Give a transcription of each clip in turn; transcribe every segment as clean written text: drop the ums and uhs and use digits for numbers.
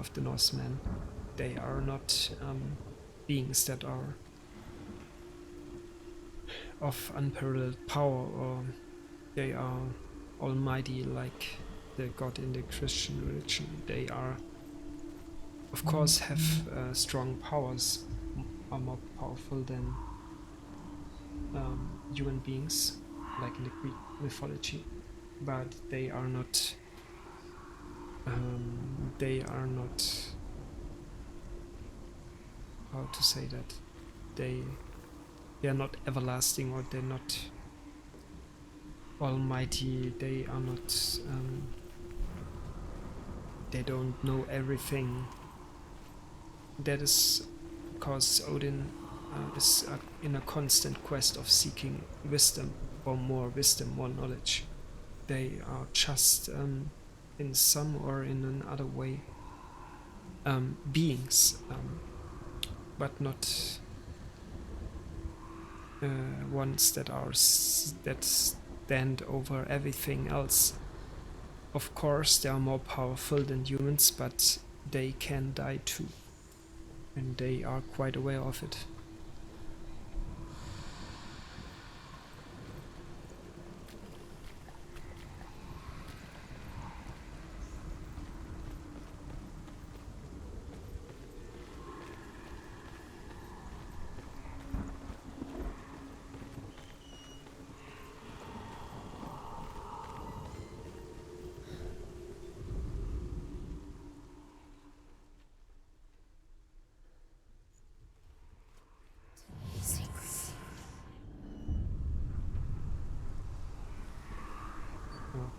of the Norsemen. They are not beings that are of unparalleled power, or they are almighty like the god in the Christian religion. They are, of course, have strong powers, are more powerful than human beings, like in the Greek mythology, but they are not. They are not. How to say that? They are not everlasting, or they're not almighty. They are not. They don't know everything. That is because Odin is in a constant quest of seeking wisdom, or more wisdom, more knowledge. They are just, in some or in another way, beings, but not ones that are that stand over everything else. Of course, they are more powerful than humans, but they can die too, and they are quite aware of it.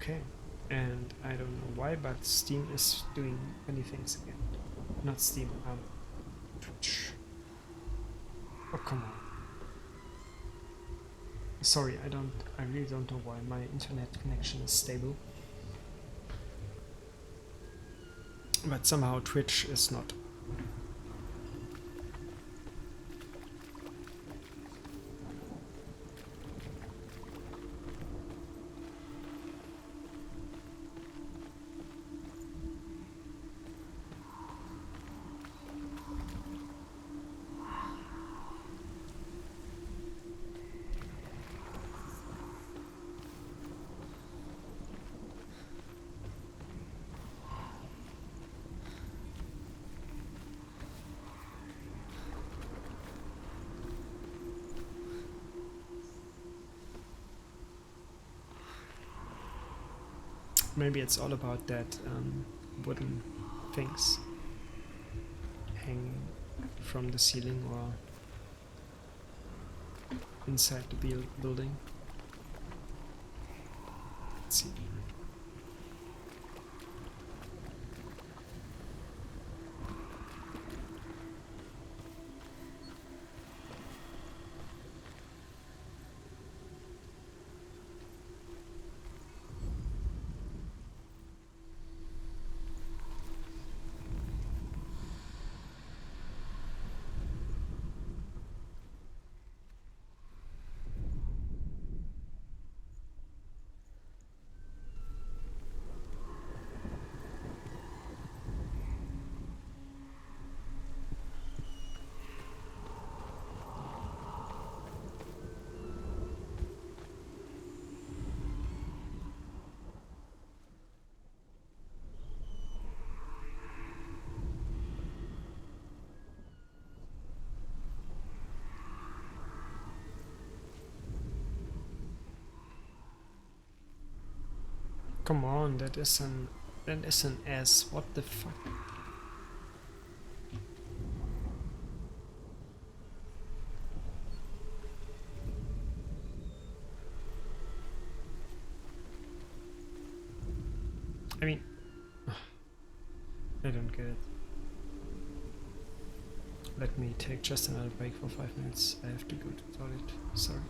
Okay, and I don't know why, but Steam is doing funny things again. Not Steam, Twitch. Oh, come on. Sorry, I really don't know why my internet connection is stable. But somehow Twitch is not. Maybe it's all about that wooden things hanging from the ceiling or inside the building. Let's see. Come on, that is an S. What the fuck? I mean, I don't get it. Let me take just another break for 5 minutes. I have to go to the toilet. Sorry.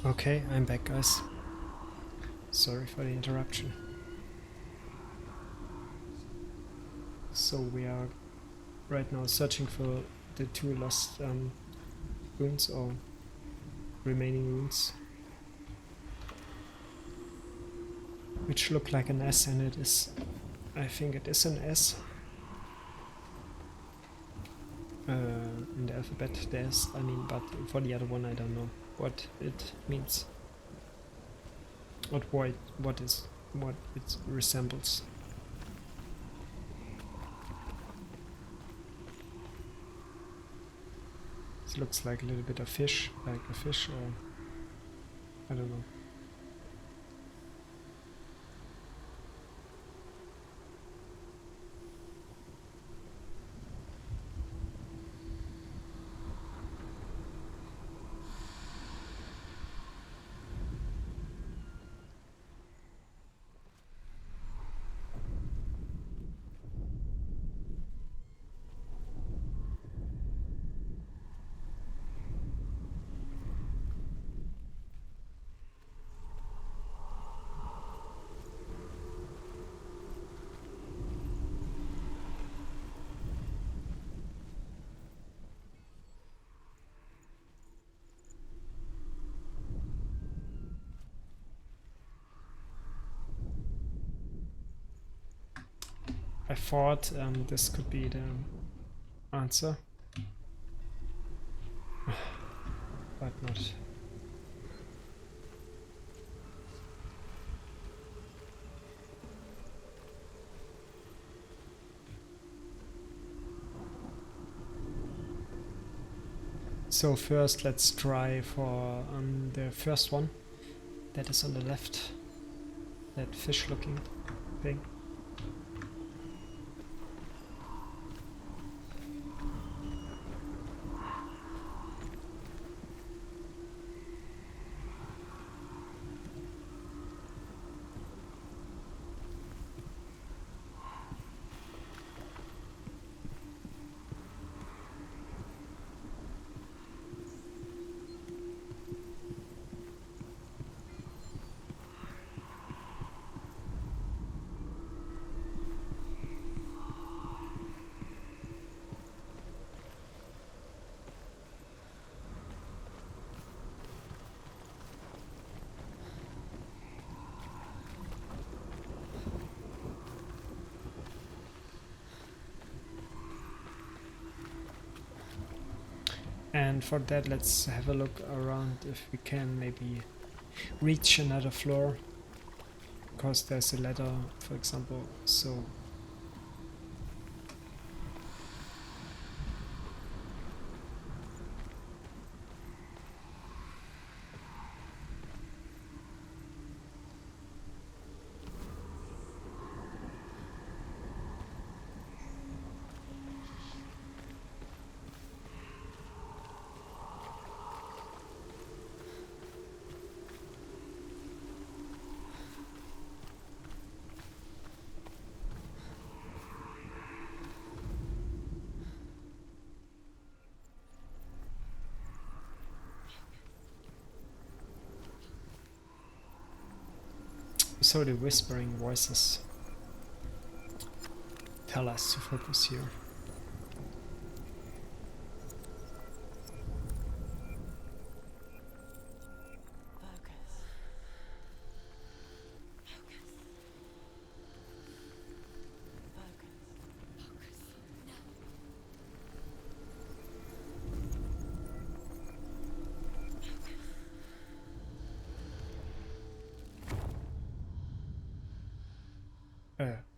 Okay, I'm back, guys. Sorry for the interruption. So we are right now searching for the 2 lost runes or remaining runes, which look like an S, and it is. I think it is an S. In the alphabet there's, but for the other one I don't know what it means. What it resembles. It looks like a little bit of fish, like a fish, or I don't know. I thought this could be the answer, but not. So first let's try for the first one that is on the left, that fish looking thing. And for that, let's have a look around if we can maybe reach another floor, because there's a ladder, for example. So the whispering voices tell us to focus here.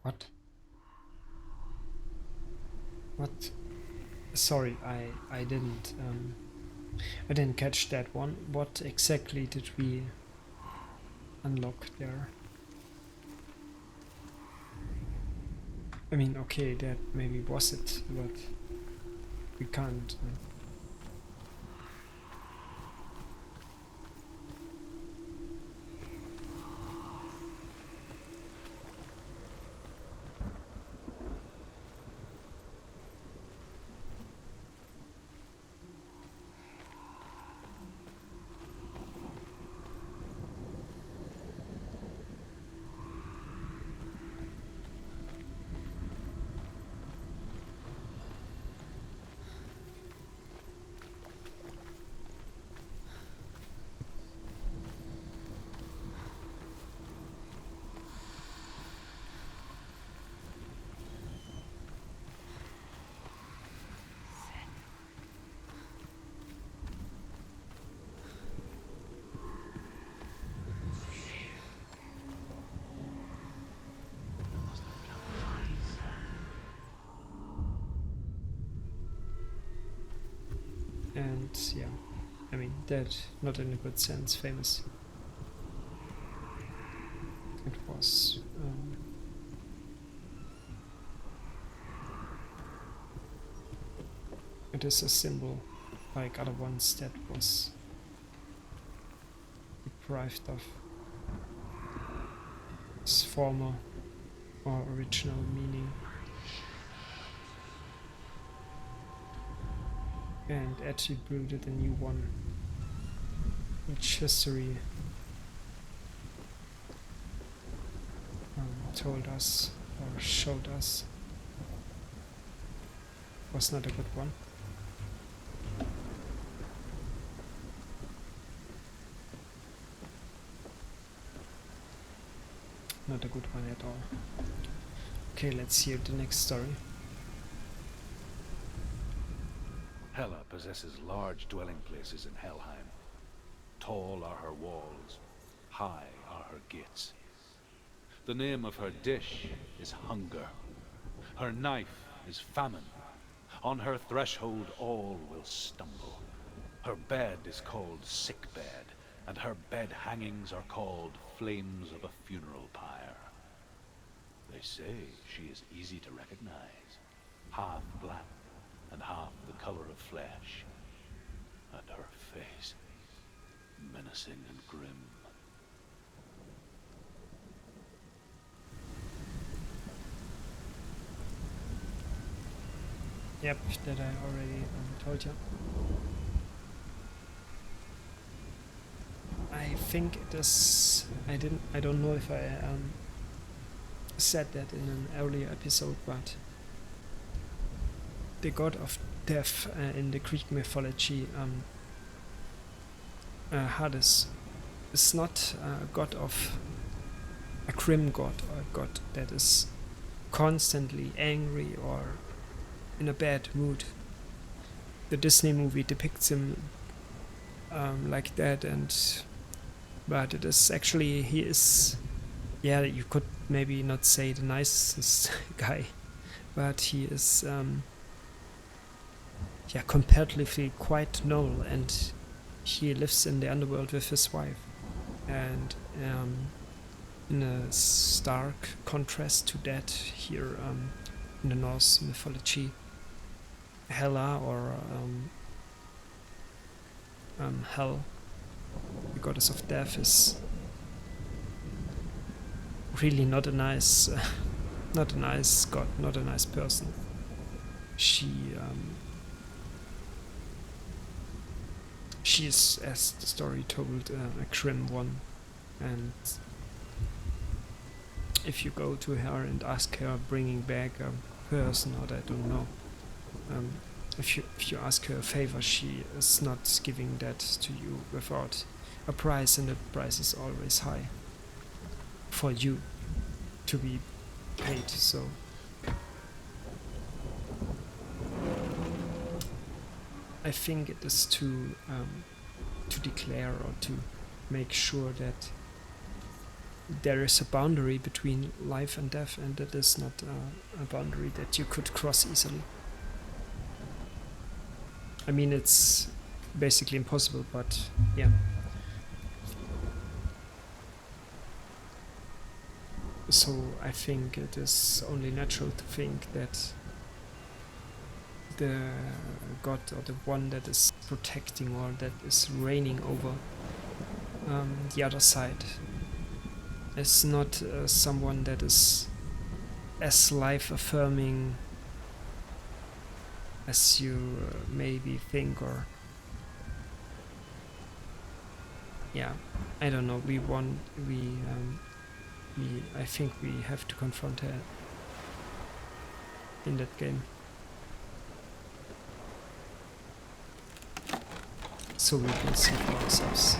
What? What? Sorry, I didn't catch that one. What exactly did we unlock there? I mean, okay, that maybe was it, but we can't. and yeah, I mean dead, not in a good sense, famous. It was it is a symbol like other ones that was deprived of its former or original meaning and attributed a new one, which history told us or showed us was not a good one. Not a good one at all. Okay, let's hear the next story. Hela possesses large dwelling places in Helheim. Tall are her walls, high are her gates. The name of her dish is hunger. Her knife is famine. On her threshold all will stumble. Her bed is called sick bed, and her bed hangings are called flames of a funeral pyre. They say she is easy to recognize, half black and half the color of flesh, and her face menacing and grim. Yep, that I already told you. I think it is. I don't know if I said that in an earlier episode, but the god of death in the Greek mythology, Hades, is not a god of a grim god or a god that is constantly angry or in a bad mood. The Disney movie depicts him like that, but it is actually, he is, yeah, you could maybe not say the nicest guy, but he is comparatively quite noble, and he lives in the underworld with his wife, and in a stark contrast to that here in the Norse mythology, Hela or Hel, the goddess of death, is really not a nice god, not a nice person. She is, as the story told, a grim one, and if you go to her and ask her bringing back a person, or I don't know, if you ask her a favor, she is not giving that to you without a price, and the price is always high for you to be paid. So I think it is to declare or to make sure that there is a boundary between life and death, and that is not a boundary that you could cross easily. I mean, it's basically impossible, but yeah. So I think it is only natural to think that the god or the one that is protecting or that is reigning over the other side is not someone that is as life-affirming as you maybe think, or yeah, I don't know. I think we have to confront her in that game, so we can see for ourselves.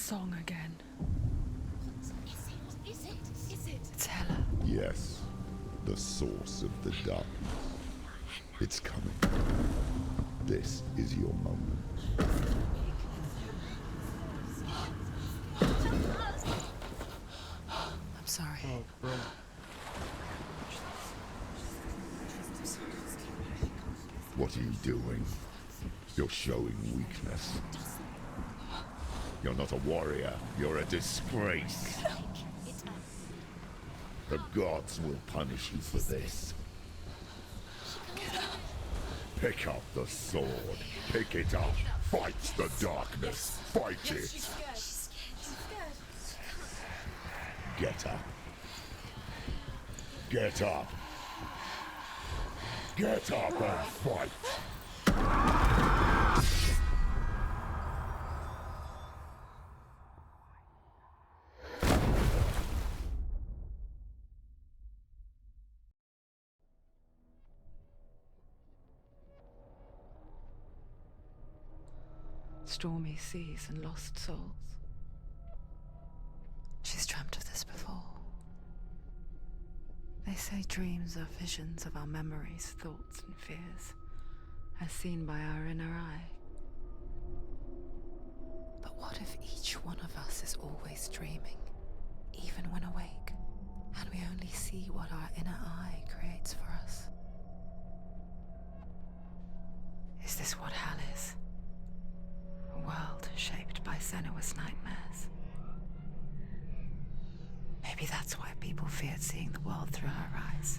song again. Is it? It's Hela. Yes, the source of the darkness. It's coming. This is your moment. I'm sorry. Oh, bro. What are you doing? You're showing weakness. You're not a warrior. You're a disgrace. The gods will punish you for this. Pick up the sword. Pick it up. Fight the darkness. Fight it. She's scared. Get up. Get up. Get up and fight. Stormy seas and lost souls. She's dreamt of this before. They say dreams are visions of our memories, thoughts and fears, as seen by our inner eye. But what if each one of us is always dreaming, even when awake, and we only see what our inner eye creates for us? Is this what hell is? A world shaped by Senua's nightmares. Maybe that's why people feared seeing the world through her eyes.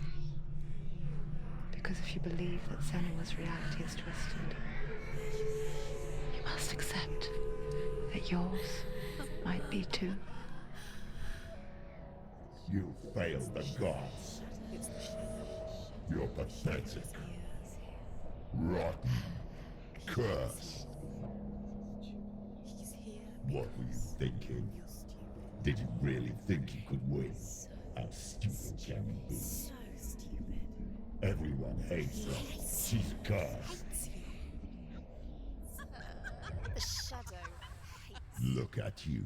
Because if you believe that Senua's reality is twisted, you must accept that yours might be too. You failed the gods. You're pathetic. Rotten. Cursed. What were you thinking? Did you really think you could win? How stupid can you be? So stupid. Everyone hates her. She's cursed. The shadow hates. Look at you.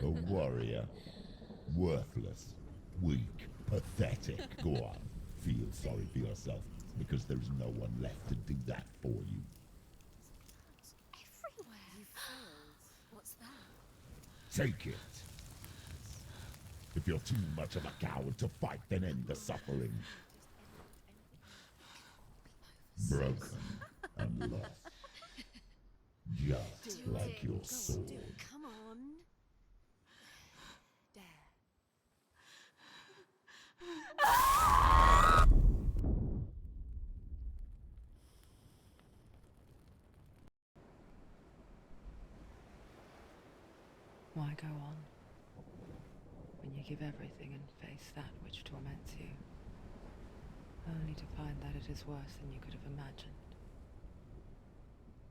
A warrior. Worthless. Weak. Pathetic. Go on. Feel sorry for yourself, because there's no one left to do that for you. Everywhere. You failed. What's that? Take it. If you're too much of a coward to fight, then end the suffering. Broken and lost. Just like your sword. Come on. Dare. Why go on when you give everything and face that which torments you, only to find that it is worse than you could have imagined?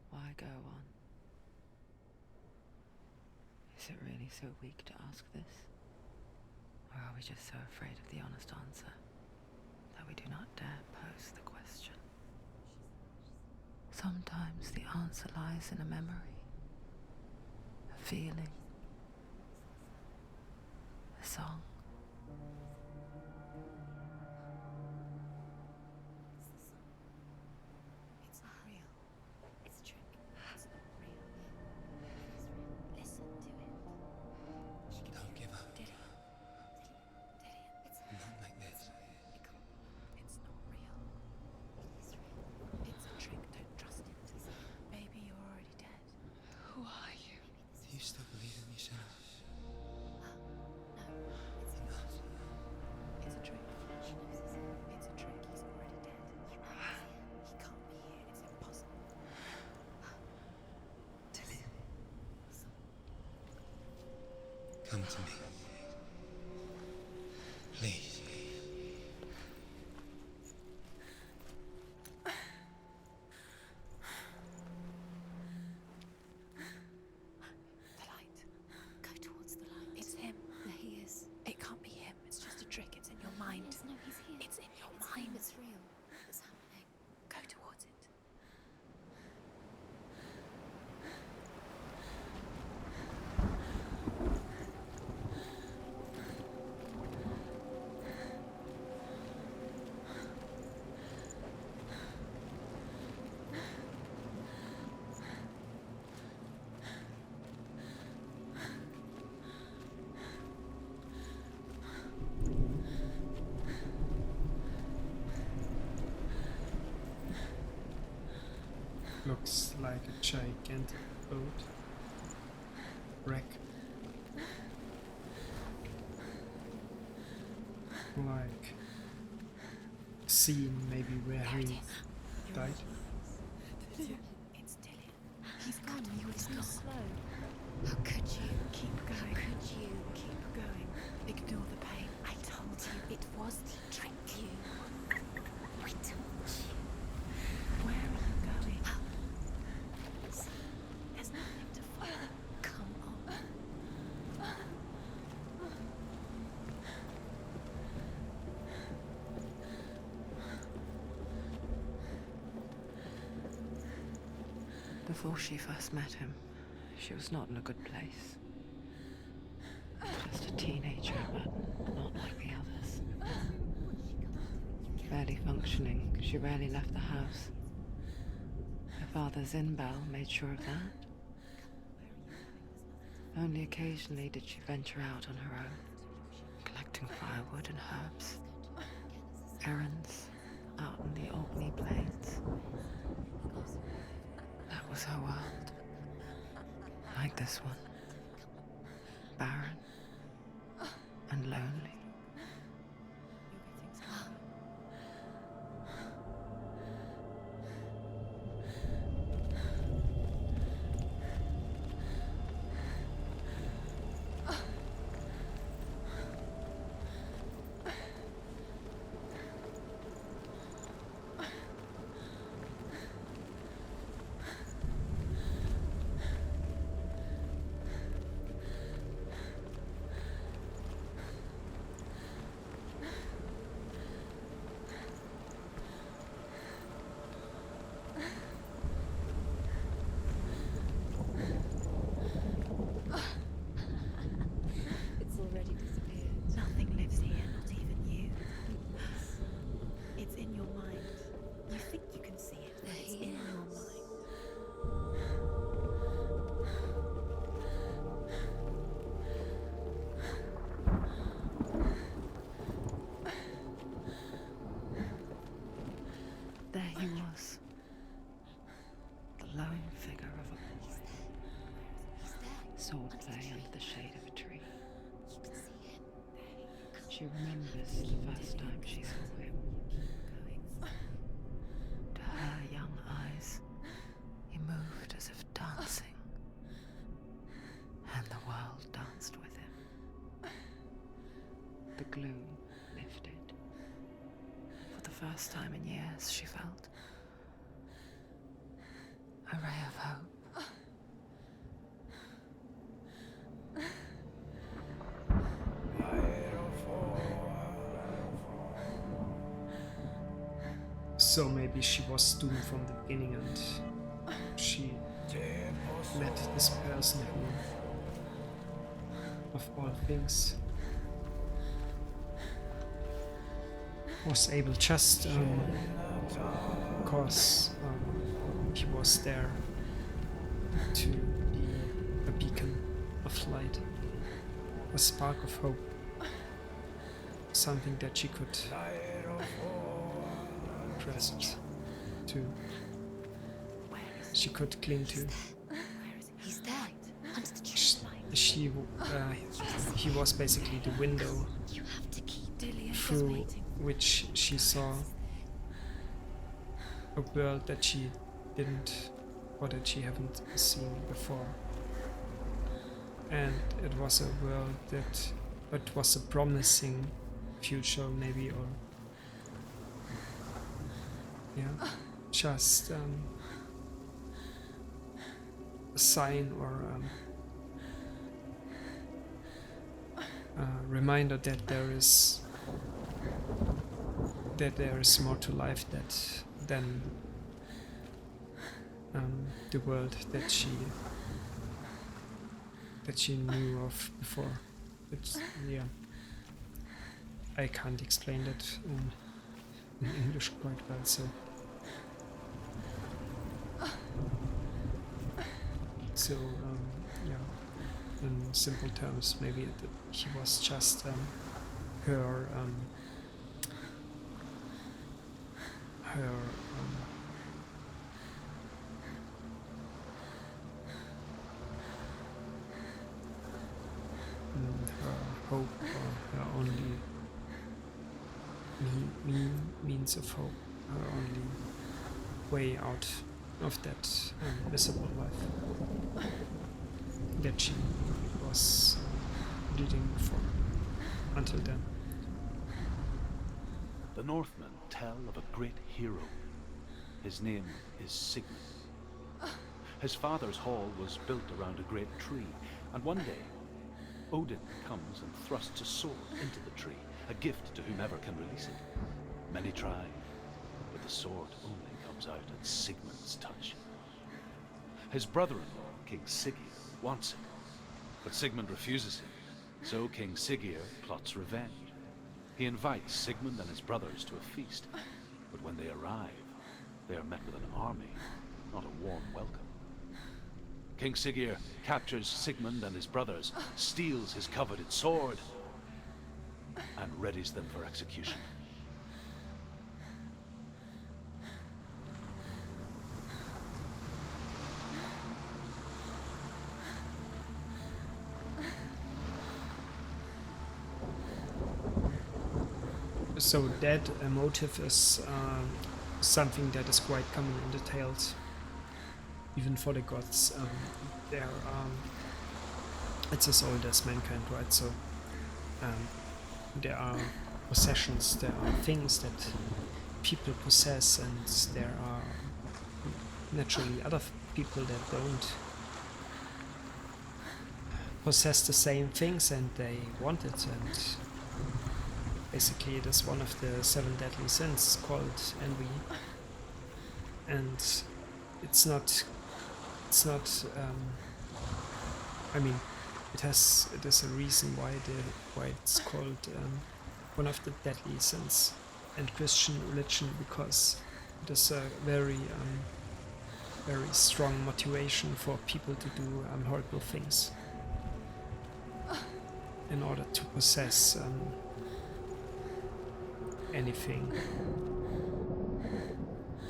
Why go on? Is it really so weak to ask this? Or are we just so afraid of the honest answer that we do not dare pose the question? Sometimes the answer lies in a memory, a feeling, a song. It's not real. It's a trick. It's not real. It is real. Listen to it. Don't give up. Did it? It's Not like this. it can't be. It's not real. It is real. It's a trick. Don't trust it. Maybe you're already dead. Who are you? Do you still believe in me, Senua? No, it's not. It's a trick. She knows it's a trick. He's already dead. He can't be here. It's impossible. Tilly. Come to me. Please. The light. Go towards the light. It's him. There he is. It can't be him. It's just a trick. It's in your mind. No, he's here. It's in your mind. It's real. It's happening. Go towards it. looks like a gigantic boat wreck. Like scene maybe where he died. It's Dillian. He's gone. You were too slow. How could you? Keep going. How could you? Keep going. Ignore the pain. I told you it was to trick you. I told you. Where are you going? There's nothing to follow. Come on. Before she first met him, she was not in a good place. Just a teenager, but not like the others. Barely functioning, she rarely left the house. Her father's in-bell made sure of that. Only occasionally did she venture out on her own, collecting firewood and herbs. Errands out in the Orkney Plains. That was her world. Like this one. Barren and lonely. It's already disappeared. Nothing lives here, not even you. It's in your mind. You think you can see it, but it's in your mind. There he was. The lone figure of a boy. Swordplay under the shade of a tree. She remembers the first time she saw him. To her young eyes, he moved as if dancing, and the world danced with him. The gloom lifted. For the first time in years, she felt a ray of hope. So maybe she was doomed from the beginning and she met this person who, of all things, was able just because he was there to be a beacon of light, a spark of hope, something that she could grasp to, she could cling to. He's there. Under the Sh- tube light. He was basically the window You have to keep Dillian is through waiting. which she saw a world that she didn't, or that she haven't seen before. And it was a world that, it was a promising future maybe, or yeah, just a sign or a reminder that there is more to life than the world that she knew of before. It's, yeah, I can't explain that in English quite well, so yeah, in simple terms, maybe he was just her signs of hope, her only way out of that miserable life that she was leading for until then. The Northmen tell of a great hero. His name is Sigmund. His father's hall was built around a great tree, and one day Odin comes and thrusts a sword into the tree, a gift to whomever can release it. Many try, but the sword only comes out at Sigmund's touch. His brother-in-law, King Siggeir, wants it, but Sigmund refuses him, so King Siggeir plots revenge. He invites Sigmund and his brothers to a feast, but when they arrive, they are met with an army, not a warm welcome. King Siggeir captures Sigmund and his brothers, steals his coveted sword, and readies them for execution. So that motive is something that is quite common in the tales, even for the gods. It's as old as mankind, right? So there are possessions, there are things that people possess, and there are naturally other people that don't possess the same things and they want it, and basically it is one of the 7 deadly sins called envy. And it's not I mean, it is a reason why it's called one of the deadly sins in Christian religion, because it is a very strong motivation for people to do horrible things in order to possess anything.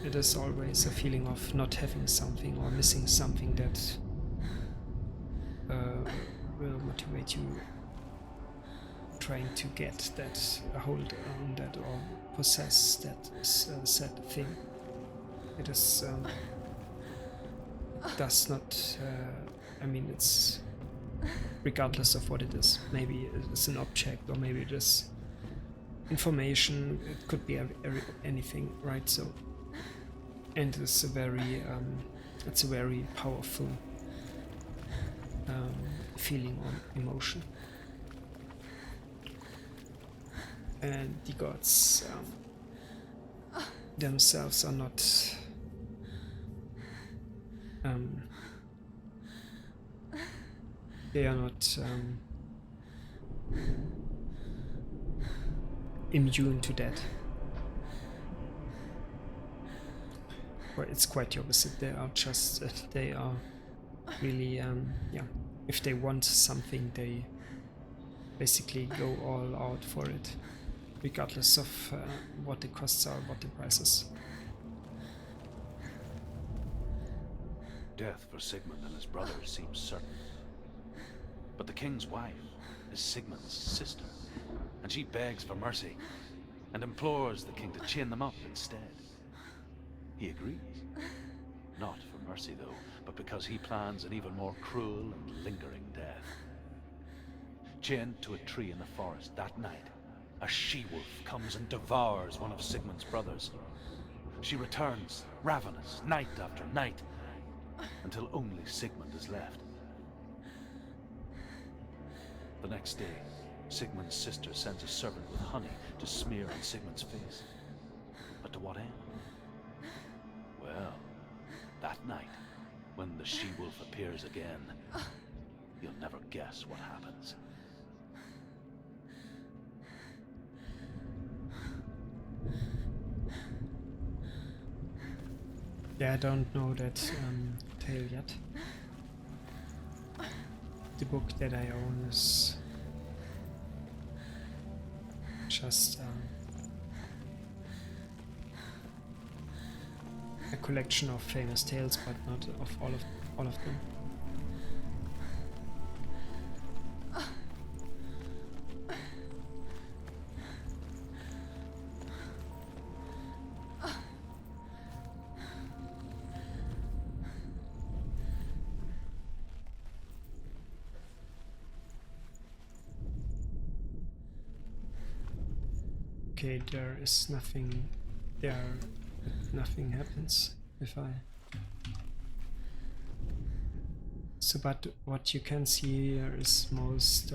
It is always a feeling of not having something or missing something that will motivate you trying to get that, a hold on that, or possess that said thing. It is does not I mean, it's regardless of what it is. Maybe it's an object, or maybe it is information. It could be anything, right? So, and it's a very powerful feeling or emotion. And the gods themselves are not they are not immune to that. Or it's quite the opposite. They are just they are really if they want something, they basically go all out for it, regardless of what the costs are, what the prices. Death for Sigmund and his brothers seems certain. But the king's wife is Sigmund's sister, and she begs for mercy and implores the king to chain them up instead. He agrees. Not for mercy, though, but because he plans an even more cruel and lingering death. Chained to a tree in the forest that night, a she-wolf comes and devours one of Sigmund's brothers. She returns, ravenous, night after night, until only Sigmund is left. The next day, Sigmund's sister sends a servant with honey to smear on Sigmund's face. But to what end? Well, that night, when the she-wolf appears again, you'll never guess what happens. Yeah, I don't know that tale yet. The book that I own is just a collection of famous tales, but not of all of them. Okay, there is nothing there. Nothing happens if I... So, but what you can see here is most,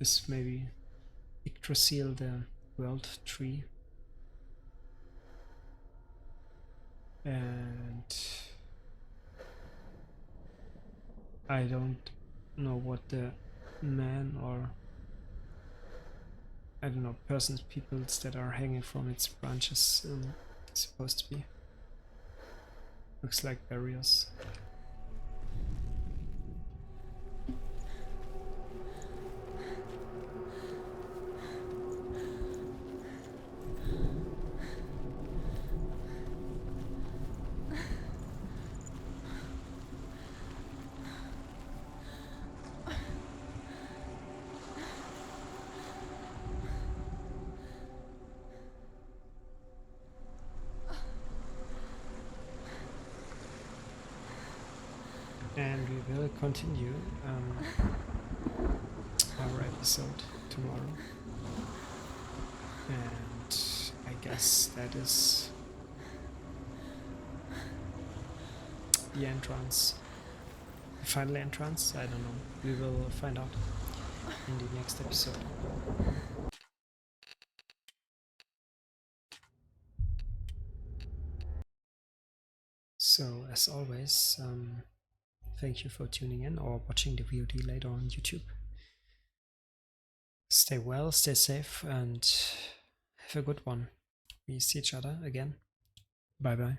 is maybe Yggdrasil, the world tree. And I don't know what the man or I don't know, persons, peoples that are hanging from its branches supposed to be. Looks like barriers. And we will continue our episode tomorrow. And I guess that is the entrance. The final entrance? I don't know. We will find out in the next episode. So, as always, thank you for tuning in or watching the VOD later on YouTube. Stay well, stay safe, and have a good one. We see each other again. Bye bye.